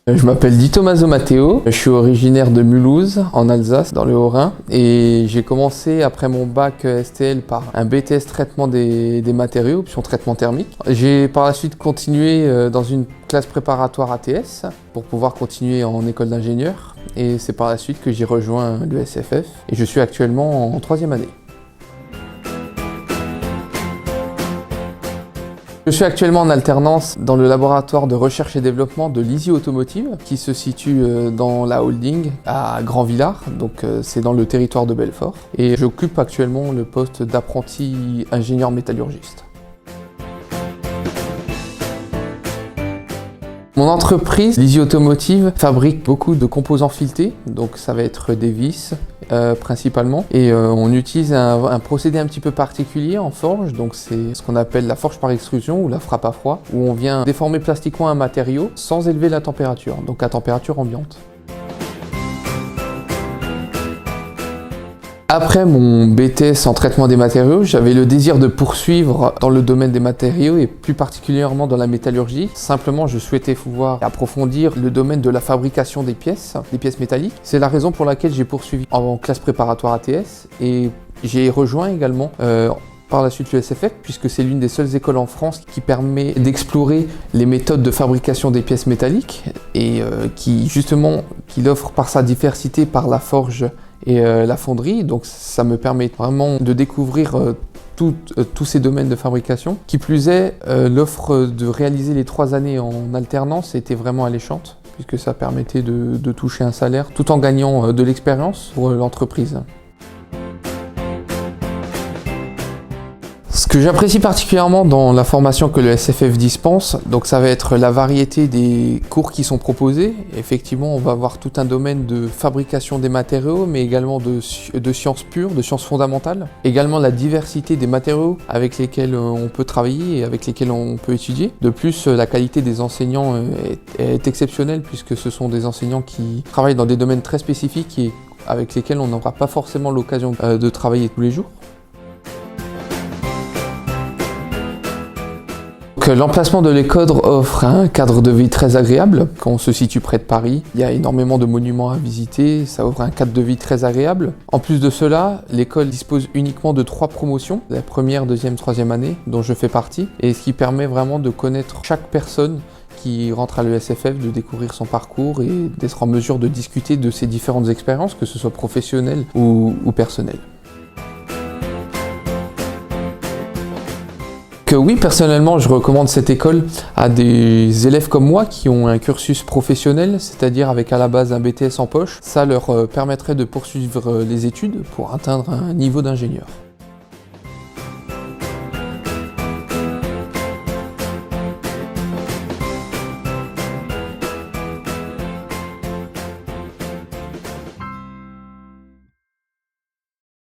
Je m'appelle Di Tommaso Matteo, je suis originaire de Mulhouse, en Alsace, dans le Haut-Rhin, et j'ai commencé après mon bac STL par un BTS traitement des matériaux, option traitement thermique. J'ai par la suite continué dans une classe préparatoire ATS pour pouvoir continuer en école d'ingénieur, et c'est par la suite que j'ai rejoint l'ESFF, et je suis actuellement en 3e année. Je suis actuellement en alternance dans le laboratoire de recherche et développement de Lizzie Automotive qui se situe dans la holding à Grand-Villard, donc c'est dans le territoire de Belfort. Et j'occupe actuellement le poste d'apprenti ingénieur métallurgiste. Mon entreprise, Lizzie Automotive, fabrique beaucoup de composants filetés, donc ça va être des vis principalement. Et on utilise un procédé un petit peu particulier en forge, donc c'est ce qu'on appelle la forge par extrusion ou la frappe à froid, où on vient déformer plastiquement un matériau sans élever la température, donc à température ambiante. Après mon BTS en traitement des matériaux, j'avais le désir de poursuivre dans le domaine des matériaux et plus particulièrement dans la métallurgie. Simplement, je souhaitais pouvoir approfondir le domaine de la fabrication des pièces métalliques. C'est la raison pour laquelle j'ai poursuivi en classe préparatoire ATS et j'ai rejoint également par la suite l'ESFF, puisque c'est l'une des seules écoles en France qui permet d'explorer les méthodes de fabrication des pièces métalliques et qui l'offre par sa diversité par la forge et la fonderie. Donc ça me permet vraiment de découvrir tous ces domaines de fabrication. Qui plus est, l'offre de réaliser les 3 années en alternance était vraiment alléchante, puisque ça permettait de toucher un salaire tout en gagnant de l'expérience pour l'entreprise. Ce que j'apprécie particulièrement dans la formation que le SFF dispense, donc ça va être la variété des cours qui sont proposés. Effectivement, on va avoir tout un domaine de fabrication des matériaux, mais également de sciences pures, de sciences fondamentales. Également la diversité des matériaux avec lesquels on peut travailler et avec lesquels on peut étudier. De plus, la qualité des enseignants est exceptionnelle, puisque ce sont des enseignants qui travaillent dans des domaines très spécifiques et avec lesquels on n'aura pas forcément l'occasion de travailler tous les jours. L'emplacement de l'école offre un cadre de vie très agréable. Quand on se situe près de Paris, il y a énormément de monuments à visiter, ça offre un cadre de vie très agréable. En plus de cela, l'école dispose uniquement de 3 promotions, la première, deuxième, troisième année, dont je fais partie, et ce qui permet vraiment de connaître chaque personne qui rentre à l'ESFF, de découvrir son parcours et d'être en mesure de discuter de ses différentes expériences, que ce soit professionnelles ou personnelles. Oui, personnellement, je recommande cette école à des élèves comme moi qui ont un cursus professionnel, c'est-à-dire avec à la base un BTS en poche. Ça leur permettrait de poursuivre les études pour atteindre un niveau d'ingénieur.